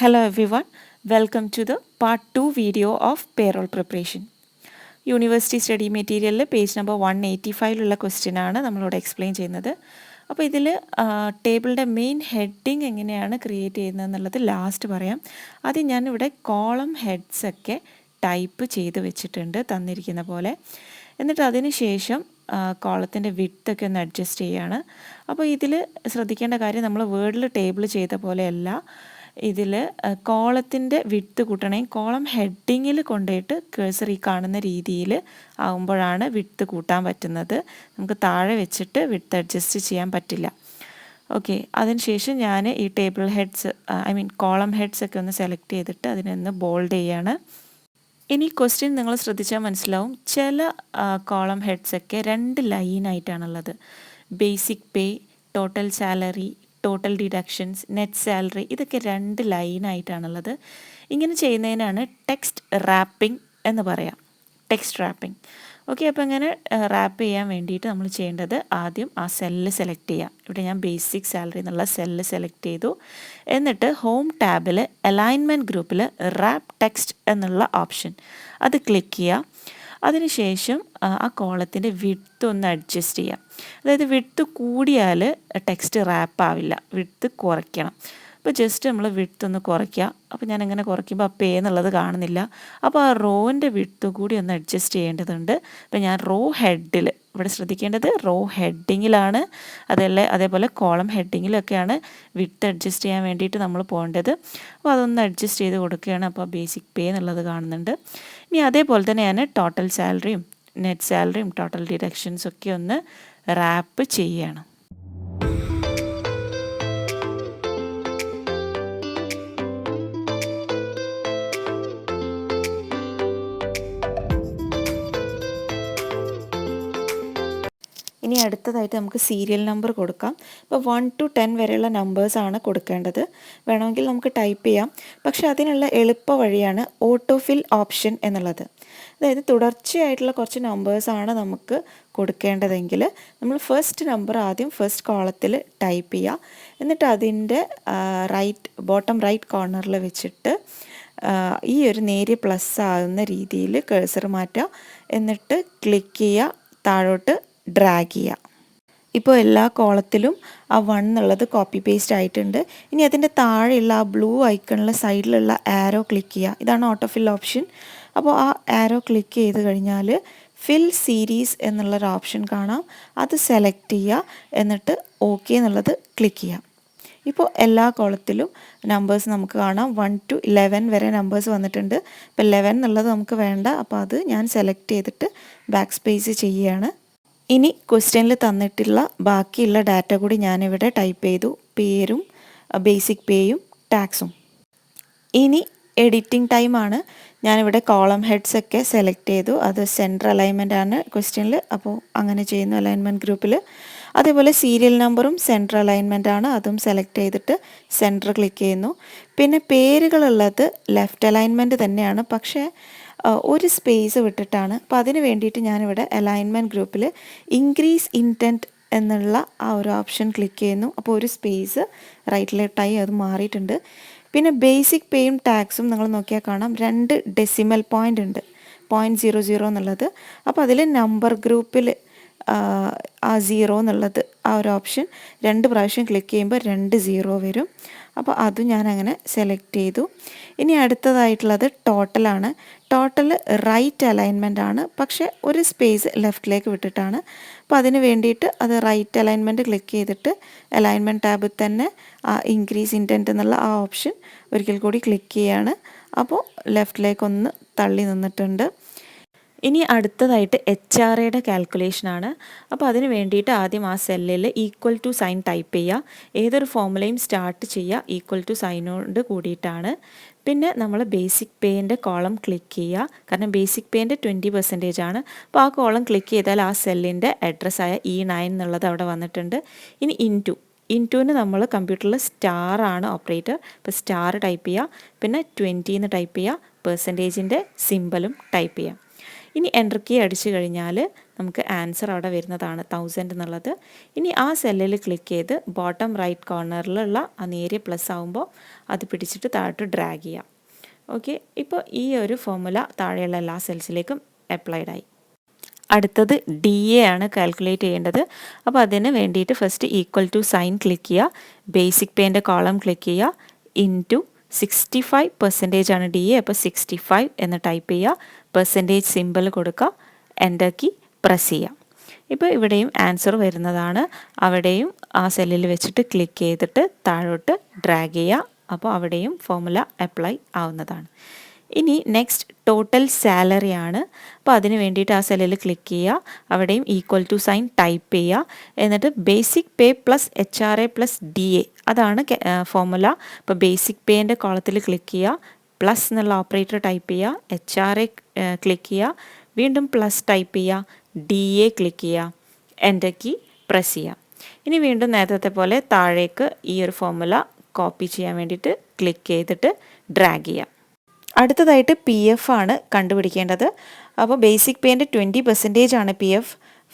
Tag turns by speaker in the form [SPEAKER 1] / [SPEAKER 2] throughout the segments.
[SPEAKER 1] Hello everyone, welcome to the part 2 video of payroll preparation. University study material page number 185 ഉള്ള question ആണ് നമ്മളോട് explain ചെയ്യുന്നത്. അപ്പോൾ ഇതിൽ ടേബിളിൻ്റെ മെയിൻ ഹെഡിങ് എങ്ങനെയാണ് ക്രിയേറ്റ് ചെയ്യുന്നത് എന്നുള്ളത് ലാസ്റ്റ് പറയാം. ആദ്യം ഞാൻ ഇവിടെ കോളം ഹെഡ്സ് ഒക്കെ ടൈപ്പ് ചെയ്ത് വെച്ചിട്ടുണ്ട് തന്നിരിക്കുന്ന പോലെ. എന്നിട്ട് അതിന് ശേഷം കോളത്തിൻ്റെ വിഡ്ത്തൊക്കെ ഒന്ന് അഡ്ജസ്റ്റ് ചെയ്യുകയാണ്. അപ്പോൾ ഇതിൽ ശ്രദ്ധിക്കേണ്ട കാര്യം നമ്മൾ വേർഡിൽ ടേബിൾ ചെയ്ത പോലെയല്ല. ഇതിൽ കോളത്തിൻ്റെ വിഡ്ത്ത് കൂട്ടണമെങ്കിൽ കോളം ഹെഡിങ്ങിൽ കൊണ്ടുപോയിട്ട് കേഴ്സർ ഈ കാണുന്ന രീതിയിൽ ആകുമ്പോഴാണ് വിഡ്ത്ത് കൂട്ടാൻ പറ്റുന്നത്. നമുക്ക് താഴെ വെച്ചിട്ട് വിഡ്ത്ത് അഡ്ജസ്റ്റ് ചെയ്യാൻ പറ്റില്ല. ഓക്കെ, അതിനുശേഷം ഞാൻ ഈ ടേബിൾ ഹെഡ്സ് കോളം ഹെഡ്സ് ഒക്കെ ഒന്ന് സെലക്ട് ചെയ്തിട്ട് അതിനൊന്ന് ബോൾഡ് ചെയ്യാണ്. ഇനി ക്വസ്റ്റ്യൻ നിങ്ങൾ ശ്രദ്ധിച്ചാൽ മനസ്സിലാവും, ചില കോളം ഹെഡ്സൊക്കെ 2 ലൈനായിട്ടാണുള്ളത്. Basic pay, total salary, total deductions, net salary, ഇതൊക്കെ 2 ലൈനായിട്ടാണുള്ളത്. ഇങ്ങനെ ചെയ്യുന്നതിനാണ് ടെക്സ്റ്റ് റാപ്പിംഗ് എന്ന് പറയാം. Text wrapping. ഓക്കെ, അപ്പോൾ ഇങ്ങനെ റാപ്പ് ചെയ്യാൻ വേണ്ടിയിട്ട് നമ്മൾ ചെയ്യേണ്ടത് ആദ്യം ആ സെല്ല് സെലക്ട് ചെയ്യുക. ഇവിടെ ഞാൻ ബേസിക് സാലറി എന്നുള്ള സെല്ല് സെലക്ട് ചെയ്തു. എന്നിട്ട് ഹോം ടാബിൽ അലൈൻമെൻറ്റ് ഗ്രൂപ്പിൽ റാപ്പ് ടെക്സ്റ്റ് എന്നുള്ള ഓപ്ഷൻ അത് ക്ലിക്ക് ചെയ്യുക. അതിനുശേഷം ആ കോളത്തിൻ്റെ വിഡ്ത്ത് ഒന്ന് അഡ്ജസ്റ്റ് ചെയ്യാം. അതായത് വിഡ്ത്ത് കൂടിയാൽ ടെക്സ്റ്റ് റാപ്പ് ആവില്ല, വിഡ്ത്ത് കുറയ്ക്കണം. അപ്പോൾ ജസ്റ്റ് നമ്മൾ വിഡ്ത്ത് ഒന്ന് കുറയ്ക്കുക. അപ്പോൾ ഞാൻ എങ്ങനെ കുറയ്ക്കുമ്പോൾ ആ പേ എന്നുള്ളത് കാണുന്നില്ല. അപ്പോൾ ആ റോൻ്റെ വിഡ്ത്ത് കൂടി ഒന്ന് അഡ്ജസ്റ്റ് ചെയ്യേണ്ടതുണ്ട്. അപ്പോൾ ഞാൻ റോ ഹെഡിൽ, ഇവിടെ ശ്രദ്ധിക്കേണ്ടത് റോ ഹെഡിങ്ങിലാണ്, അതേപോലെ കോളം ഹെഡിങ്ങിലൊക്കെയാണ് വിഡ്ത്ത് അഡ്ജസ്റ്റ് ചെയ്യാൻ വേണ്ടിയിട്ട് നമ്മൾ പോകേണ്ടത്. അപ്പോൾ അതൊന്ന് അഡ്ജസ്റ്റ് ചെയ്ത് കൊടുക്കുകയാണ്. അപ്പോൾ ബേസിക് പേ എന്നുള്ളത് കാണുന്നുണ്ട്. ഇനി അതേപോലെ തന്നെ ഞാൻ ടോട്ടൽ സാലറിയും നെറ്റ് സാലറിയും ടോട്ടൽ ഡിഡക്ഷൻസും ഒക്കെ ഒന്ന് റാപ്പ് ചെയ്യുകയാണ്. ഇനി അടുത്തതായിട്ട് നമുക്ക് സീരിയൽ നമ്പർ കൊടുക്കാം. ഇപ്പോൾ 1 to 10 വരെയുള്ള നമ്പേഴ്സാണ് കൊടുക്കേണ്ടത്. വേണമെങ്കിൽ നമുക്ക് ടൈപ്പ് ചെയ്യാം, പക്ഷേ അതിനുള്ള എളുപ്പ വഴിയാണ് ഓട്ടോ ഫിൽ ഓപ്ഷൻ എന്നുള്ളത്. അതായത് തുടർച്ചയായിട്ടുള്ള കുറച്ച് നമ്പേഴ്സാണ് നമുക്ക് കൊടുക്കേണ്ടതെങ്കിൽ നമ്മൾ ഫസ്റ്റ് നമ്പർ ആദ്യം ഫസ്റ്റ് കോളത്തിൽ ടൈപ്പ് ചെയ്യുക. എന്നിട്ട് അതിൻ്റെ ബോട്ടം റൈറ്റ് കോർണറിൽ വെച്ചിട്ട് ഈ ഒരു നേരിയ പ്ലസ് ആകുന്ന രീതിയിൽ കേഴ്സർ മാറ്റുക. എന്നിട്ട് ക്ലിക്ക് ചെയ്യുക, താഴോട്ട് ഡ്രാഗ് ചെയ്യുക. ഇപ്പോൾ എല്ലാ കോളത്തിലും ആ 1 എന്നുള്ളത് കോപ്പി പേസ്റ്റ് ആയിട്ടുണ്ട്. ഇനി അതിൻ്റെ താഴെയുള്ള ആ ബ്ലൂ ഐക്കണിലെ സൈഡിലുള്ള ആരോ ക്ലിക്ക് ചെയ്യുക. ഇതാണ് ഓട്ടോ ഫിൽ ഓപ്ഷൻ. അപ്പോൾ ആ ആരോ ക്ലിക്ക് ചെയ്ത് കഴിഞ്ഞാൽ ഫിൽ സീരീസ് എന്നുള്ളൊരു ഓപ്ഷൻ കാണാം. അത് സെലക്ട് ചെയ്യുക. എന്നിട്ട് ഓക്കെ എന്നുള്ളത് ക്ലിക്ക് ചെയ്യാം. ഇപ്പോൾ എല്ലാ കോളത്തിലും നമ്പേഴ്സ് നമുക്ക് കാണാം. 1 to 11 വരെ നമ്പേഴ്സ് വന്നിട്ടുണ്ട്. ഇപ്പോൾ 11 എന്നുള്ളത് നമുക്ക് വേണ്ട. അപ്പോൾ അത് ഞാൻ സെലക്ട് ചെയ്തിട്ട് ബാക്ക് സ്പേസ് ചെയ്യുകയാണ്. ഇനി ക്വസ്റ്റ്യനിൽ തന്നിട്ടുള്ള ബാക്കിയുള്ള ഡാറ്റ കൂടി ഞാനിവിടെ ടൈപ്പ് ചെയ്തു. പേരും ബേസിക് പേയും ടാക്സും. ഇനി എഡിറ്റിംഗ് ടൈമാണ്. ഞാനിവിടെ കോളം ഹെഡ്സ് ഒക്കെ സെലക്ട് ചെയ്തു. അത് സെൻറ്റർ അലൈൻമെൻ്റ് ആണ് ക്വസ്റ്റ്യനിൽ, അപ്പോൾ അങ്ങനെ ചെയ്യുന്നു അലൈൻമെൻറ്റ് ഗ്രൂപ്പിൽ. അതേപോലെ സീരിയൽ നമ്പറും സെൻറ്റർ അലൈൻമെൻ്റ് ആണ്, അതും സെലക്ട് ചെയ്തിട്ട് സെൻറ്റർ ക്ലിക്ക് ചെയ്യുന്നു. പിന്നെ പേരുകളുള്ളത് ലെഫ്റ്റ് അലൈൻമെൻറ്റ് തന്നെയാണ്, പക്ഷേ ഒരു സ്പേസ് വിട്ടിട്ടാണ്. അപ്പോൾ അതിന് വേണ്ടിയിട്ട് ഞാനിവിടെ അലൈൻമെൻറ്റ് ഗ്രൂപ്പിൽ ഇൻക്രീസ് ഇൻറ്റൻറ്റ് എന്നുള്ള ആ ഒരു ഓപ്ഷൻ ക്ലിക്ക് ചെയ്യുന്നു. അപ്പോൾ ഒരു സ്പേസ് റൈറ്റിലോട്ടായി അത് മാറിയിട്ടുണ്ട്. പിന്നെ ബേസിക് പേയും ടാക്സും നിങ്ങൾ നോക്കിയാൽ കാണാം 2 ഡെസിമൽ പോയിൻ്റ് ഉണ്ട്, 0.00 എന്നുള്ളത്. അപ്പോൾ അതിൽ നമ്പർ ഗ്രൂപ്പിൽ ആ 0 എന്നുള്ളത് ആ ഒരു ഓപ്ഷൻ 2 പ്രാവശ്യം ക്ലിക്ക് ചെയ്യുമ്പോൾ 2 0 വരും. അപ്പോൾ അതും ഞാനങ്ങനെ സെലക്ട് ചെയ്തു. ഇനി അടുത്തതായിട്ടുള്ളത് ടോട്ടലാണ്. ടോട്ടൽ റൈറ്റ് അലൈൻമെൻ്റ് ആണ്, പക്ഷേ ഒരു സ്പേസ് ലെഫ്റ്റിലേക്ക് വിട്ടിട്ടാണ്. അപ്പോൾ അതിന് വേണ്ടിയിട്ട് അത് റൈറ്റ് അലൈൻമെൻറ്റ് ക്ലിക്ക് ചെയ്തിട്ട് അലൈൻമെൻറ്റ് ടാബിൽ തന്നെ ആ ഇൻക്രീസ് ഇൻറ്റൻറ്റ് എന്നുള്ള ആ ഓപ്ഷൻ ഒരിക്കൽ കൂടി ക്ലിക്ക് ചെയ്യാണ്. അപ്പോൾ ലെഫ്റ്റിലേക്കൊന്ന് തള്ളി നിന്നിട്ടുണ്ട്. ഇനി അടുത്തതായിട്ട് HRAയുടെ കാൽക്കുലേഷനാണ്. അപ്പോൾ അതിന് വേണ്ടിയിട്ട് ആദ്യം ആ സെല്ലിൽ ഈക്വൽ ടു സൈൻ ടൈപ്പ് ചെയ്യുക. ഏതൊരു ഫോമുലയും സ്റ്റാർട്ട് ചെയ്യുക ഈക്വൽ ടു സൈനോട് കൂടിയിട്ടാണ്. പിന്നെ നമ്മൾ ബേസിക് പേൻ്റെ കോളം ക്ലിക്ക് ചെയ്യുക, കാരണം ബേസിക് പേൻ്റെ 20% ആണ്. അപ്പോൾ ആ കോളം ക്ലിക്ക് ചെയ്താൽ ആ സെല്ലിൻ്റെ അഡ്രസ്സായ E9 എന്നുള്ളത് അവിടെ വന്നിട്ടുണ്ട്. ഇനി ഇൻറ്റുവിന് നമ്മൾ കമ്പ്യൂട്ടറിൽ സ്റ്റാർ ആണ് ഓപ്പറേറ്റർ. അപ്പോൾ സ്റ്റാർ ടൈപ്പ് ചെയ്യുക, പിന്നെ 20 എന്ന് ടൈപ്പ് ചെയ്യുക, പെർസെൻറ്റേജിൻ്റെ സിമ്പലും ടൈപ്പ് ചെയ്യുക. ഇനി എൻ്റർ കീ അടിച്ചു കഴിഞ്ഞാൽ നമുക്ക് ആൻസർ അവിടെ വരുന്നതാണ് 1000 എന്നുള്ളത്. ഇനി ആ സെല്ലിൽ ക്ലിക്ക് ചെയ്ത് ബോട്ടം റൈറ്റ് കോർണറിലുള്ള ആ നേരിയ പ്ലസ് ആകുമ്പോൾ അത് പിടിച്ചിട്ട് താഴോട്ട് ഡ്രാഗ് ചെയ്യാം. ഓക്കെ, ഇപ്പോൾ ഈ ഒരു ഫോർമുല താഴെയുള്ള എല്ലാ സെൽസിലേക്കും അപ്ലൈഡ് ആയി. അടുത്തത് DA ആണ് കാൽക്കുലേറ്റ് ചെയ്യേണ്ടത്. അപ്പോൾ അതിന് വേണ്ടിയിട്ട് first equal to sign click ചെയ്യുക, ബേസിക് പേൻ്റെ കോളം ക്ലിക്ക് ചെയ്യുക, ഇൻറ്റു 65% ആണ് DA, അപ്പോൾ 65 എന്ന് ടൈപ്പ് ചെയ്യുക, പെർസെൻറ്റേജ് സിമ്പിൾ കൊടുക്കുക, എൻ്റർ കീ പ്രസ് ചെയ്യുക. ഇപ്പോൾ ഇവിടെയും ആൻസർ വരുന്നതാണ്. അവിടെയും ആ സെല്ലിൽ വെച്ചിട്ട് ക്ലിക്ക് ചെയ്തിട്ട് താഴോട്ട് ഡ്രാഗ് ചെയ്യുക, അപ്പോൾ അവിടെയും ഫോർമുല അപ്ലൈ ആവുന്നതാണ്. ഇനി നെക്സ്റ്റ് ടോട്ടൽ സാലറി ആണ്. അപ്പോൾ അതിന് വേണ്ടിയിട്ട് ആ സെല്ലിൽ ക്ലിക്ക് ചെയ്യുക, അവിടെയും ഈക്വൽ ടു സൈൻ ടൈപ്പ് ചെയ്യുക, എന്നിട്ട് basic pay plus HRA plus DA അതാണ് ഫോർമുല. അപ്പോൾ ബേസിക് പേൻ്റെ കോളത്തിൽ ക്ലിക്ക് ചെയ്യുക, പ്ലസ് എന്നുള്ള ഓപ്പറേറ്റർ ടൈപ്പ് ചെയ്യുക, HRA ക്ലിക്ക് ചെയ്യുക, വീണ്ടും പ്ലസ് ടൈപ്പ് ചെയ്യുക, DA ക്ലിക്ക് ചെയ്യുക, എൻ്റർ കീ പ്രസ് ചെയ്യുക. ഇനി വീണ്ടും നേരത്തെ പോലെ താഴേക്ക് ഈ ഒരു ഫോർമുല കോപ്പി ചെയ്യാൻ വേണ്ടിയിട്ട് ക്ലിക്ക് ചെയ്തിട്ട് ഡ്രാഗ് ചെയ്യുക. അടുത്തതായിട്ട് PF ആണ് കണ്ടുപിടിക്കേണ്ടത്. അപ്പോൾ ബേസിക് പേൻ്റെ 20% ആണ് PF.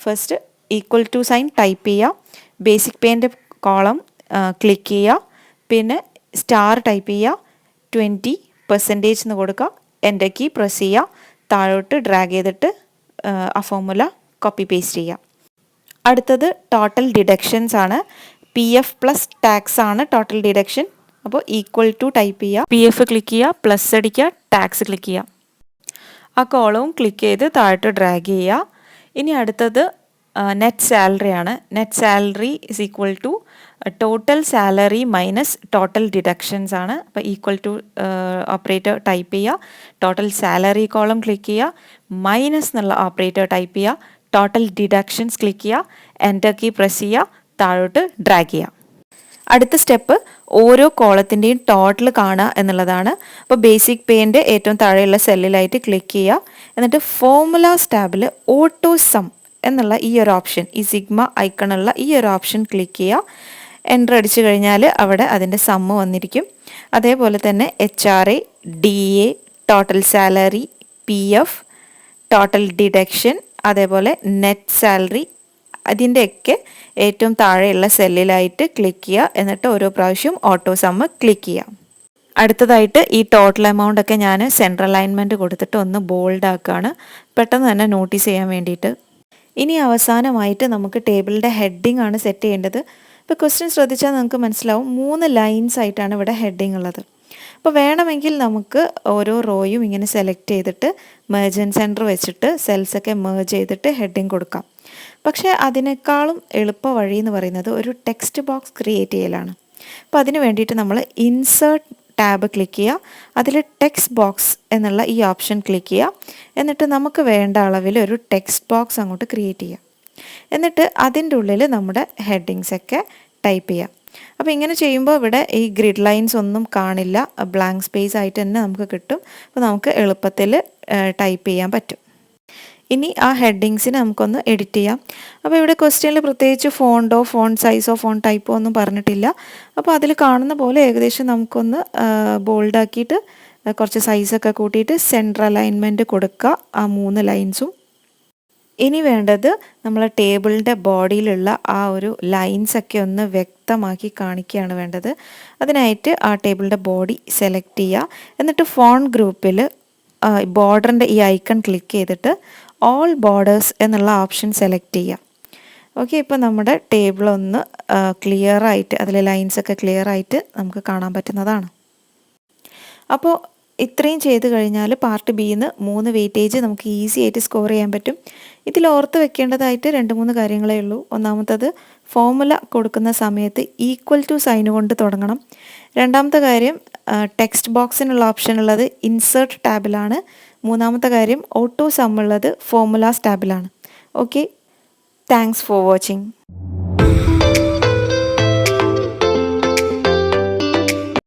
[SPEAKER 1] First equal to sign type ചെയ്യുക, ബേസിക് പേൻ്റെ കോളം ക്ലിക്ക് ചെയ്യുക, പിന്നെ സ്റ്റാർ ടൈപ്പ് ചെയ്യുക, 20% എന്ന് കൊടുക്കുക, എൻ്റർ കീ പ്രസ് ചെയ്യുക, താഴോട്ട് ഡ്രാഗ് ചെയ്തിട്ട് ആ ഫോർമുല കോപ്പി പേസ്റ്റ് ചെയ്യുക. അടുത്തത് ടോട്ടൽ ഡിഡക്ഷൻസ് ആണ്. PF പ്ലസ് ടാക്സ് ആണ് ടോട്ടൽ ഡിഡക്ഷൻ. അപ്പോൾ ഈക്വൽ ടു ടൈപ്പ് ചെയ്യുക, PF ക്ലിക്ക് ചെയ്യുക, പ്ലസ് അടിക്കുക, ടാക്സ് ക്ലിക്ക് ചെയ്യുക, ആ കോളവും ക്ലിക്ക് ചെയ്ത് താഴോട്ട് ഡ്രാഗ് ചെയ്യുക. ഇനി അടുത്തത് നെറ്റ് സാലറി ആണ്. Net salary is equal to total salary minus total deductions ആണ്. അപ്പോൾ ഈക്വൽ ടു ഓപ്പറേറ്റർ ടൈപ്പ് ചെയ്യുക, ടോട്ടൽ സാലറി കോളം ക്ലിക്ക് ചെയ്യുക, മൈനസ് എന്നുള്ള ഓപ്പറേറ്റർ ടൈപ്പ് ചെയ്യുക, ടോട്ടൽ ഡിഡക്ഷൻസ് ക്ലിക്ക് ചെയ്യുക, എൻ്റർ കീ പ്രസ് ചെയ്യുക, താഴോട്ട് ഡ്രാഗ് ചെയ്യുക. അടുത്ത സ്റ്റെപ്പ് ഓരോ കോളത്തിൻ്റെയും ടോട്ടൽ കാണുക എന്നുള്ളതാണ്. അപ്പോൾ ബേസിക് പേൻ്റെ ഏറ്റവും താഴെയുള്ള സെല്ലിലായിട്ട് ക്ലിക്ക് ചെയ്യുക, എന്നിട്ട് ഫോർമുലാസ് ടാബിൽ ഓട്ടോ സം എന്നുള്ള ഈ ഒരു ഓപ്ഷൻ, ഈ സിഗ്മ ഐക്കണുള്ള ഈ ഒരു ഓപ്ഷൻ ക്ലിക്ക് ചെയ്യുക. എൻ്റർ അടിച്ചു കഴിഞ്ഞാൽ അവിടെ അതിൻ്റെ സമ്മ് വന്നിരിക്കും. അതേപോലെ തന്നെ HRA, DA, total salary, PF, total deduction, അതേപോലെ നെറ്റ് സാലറി, അതിൻ്റെയൊക്കെ ഏറ്റവും താഴെയുള്ള സെല്ലിലായിട്ട് ക്ലിക്ക് ചെയ്യുക. എന്നിട്ട് ഓരോ പ്രാവശ്യം ഓട്ടോ സമ്മ് ക്ലിക്ക് ചെയ്യുക. അടുത്തതായിട്ട് ഈ ടോട്ടൽ എമൗണ്ട് ഒക്കെ ഞാൻ സെൻട്രൽ അലൈൻമെൻറ്റ് കൊടുത്തിട്ട് ഒന്ന് ബോൾഡ് ആക്കുകയാണ്, പെട്ടെന്ന് തന്നെ നോട്ടീസ് ചെയ്യാൻ വേണ്ടിയിട്ട്. ഇനി അവസാനമായിട്ട് നമുക്ക് ടേബിളിൻ്റെ ഹെഡിങ് ആണ് സെറ്റ് ചെയ്യേണ്ടത്. ഇപ്പോൾ ക്വസ്റ്റ്യൻ ശ്രദ്ധിച്ചാൽ നമുക്ക് മനസ്സിലാവും 3 ലൈൻസ് ആയിട്ടാണ് ഇവിടെ ഹെഡിങ് ഉള്ളത്. അപ്പോൾ വേണമെങ്കിൽ നമുക്ക് ഓരോ റോയും ഇങ്ങനെ സെലക്ട് ചെയ്തിട്ട് മെർജ് ആൻഡ് സെൻറ്റർ വെച്ചിട്ട് സെൽസൊക്കെ മെർജ് ചെയ്തിട്ട് ഹെഡിങ് കൊടുക്കാം. പക്ഷേ അതിനേക്കാളും എളുപ്പ വഴി എന്ന് പറയുന്നത് ഒരു ടെക്സ്റ്റ് ബോക്സ് ക്രിയേറ്റ് ചെയ്യലാണ്. അപ്പോൾ അതിന് വേണ്ടിയിട്ട് നമ്മൾ ഇൻസേർട്ട് ടാബ് ക്ലിക്ക് ചെയ്യുക, അതിൽ ടെക്സ്റ്റ് ബോക്സ് എന്നുള്ള ഈ ഓപ്ഷൻ ക്ലിക്ക് ചെയ്യുക, എന്നിട്ട് നമുക്ക് വേണ്ട അളവിൽ ഒരു ടെക്സ്റ്റ് ബോക്സ് അങ്ങോട്ട് ക്രിയേറ്റ് ചെയ്യുക. എന്നിട്ട് അതിൻ്റെ ഉള്ളിൽ നമ്മുടെ ഹെഡിങ്സൊക്കെ ടൈപ്പ് ചെയ്യുക. അപ്പോൾ ഇങ്ങനെ ചെയ്യുമ്പോൾ ഇവിടെ ഈ ഗ്രിഡ് ലൈൻസ് ഒന്നും കാണില്ല, ബ്ലാങ്ക് സ്പേസ് ആയിട്ട് തന്നെ നമുക്ക് കിട്ടും. അപ്പോൾ നമുക്ക് എളുപ്പത്തിൽ ടൈപ്പ് ചെയ്യാൻ പറ്റും. ഇനി ആ ഹെഡിങ്സിനെ നമുക്കൊന്ന് എഡിറ്റ് ചെയ്യാം. അപ്പോൾ ഇവിടെ ക്വസ്റ്റ്യനിൽ പ്രത്യേകിച്ച് ഫോണ്ടോ ഫോണ്ട് സൈസോ ഫോണ്ട് ടൈപ്പോ ഒന്നും പറഞ്ഞിട്ടില്ല. അപ്പോൾ അതിൽ കാണുന്ന പോലെ ഏകദേശം നമുക്കൊന്ന് ബോൾഡാക്കിയിട്ട് കുറച്ച് സൈസൊക്കെ കൂട്ടിയിട്ട് സെൻട്രൽ അലൈൻമെൻറ്റ് കൊടുക്കുക ആ 3 ലൈൻസും. ഇനി വേണ്ടത് നമ്മൾ ടേബിളിൻ്റെ ബോഡിയിലുള്ള ആ ഒരു ലൈൻസൊക്കെ ഒന്ന് വ്യക്തമാക്കി കാണിക്കുകയാണ് വേണ്ടത്. അതിനായിട്ട് ആ ടേബിളിൻ്റെ ബോഡി സെലക്ട് ചെയ്യുക, എന്നിട്ട് ഫോണ്ട് ഗ്രൂപ്പിൽ ബോർഡറിൻ്റെ ഈ ഐക്കൺ ക്ലിക്ക് ചെയ്തിട്ട് ഓൾ ബോർഡേഴ്സ് എന്നുള്ള ഓപ്ഷൻ സെലക്ട് ചെയ്യുക. ഓക്കെ, ഇപ്പോൾ നമ്മുടെ ടേബിൾ ഒന്ന് ക്ലിയർ ആയിട്ട് അതിലെ ലൈൻസൊക്കെ ക്ലിയർ ആയിട്ട് നമുക്ക് കാണാൻ പറ്റുന്നതാണ്. അപ്പോൾ ഇത്രയും ചെയ്ത് കഴിഞ്ഞാൽ പാർട്ട് ബിന്ന് 3 വെയിറ്റേജ് നമുക്ക് ഈസി ആയിട്ട് സ്കോർ ചെയ്യാൻ പറ്റും. ഇതിൽ ഓർത്ത് വെക്കേണ്ടതായിട്ട് 2-3 കാര്യങ്ങളേ ഉള്ളൂ. ഒന്നാമത്തത് ഫോർമുല കൊടുക്കുന്ന സമയത്ത് ഈക്വൽ ടു സൈൻ കൊണ്ട് തുടങ്ങണം. രണ്ടാമത്തെ കാര്യം ടെക്സ്റ്റ് ബോക്സിനുള്ള ഓപ്ഷൻ ഉള്ളത് ഇൻസേർട്ട് ടാബിലാണ്. മൂന്നാമത്തെ കാര്യം ഓട്ടോ സം ഉള്ളത് ഫോർമുലാസ് ടാബിലാണ്. Okay, thanks for watching.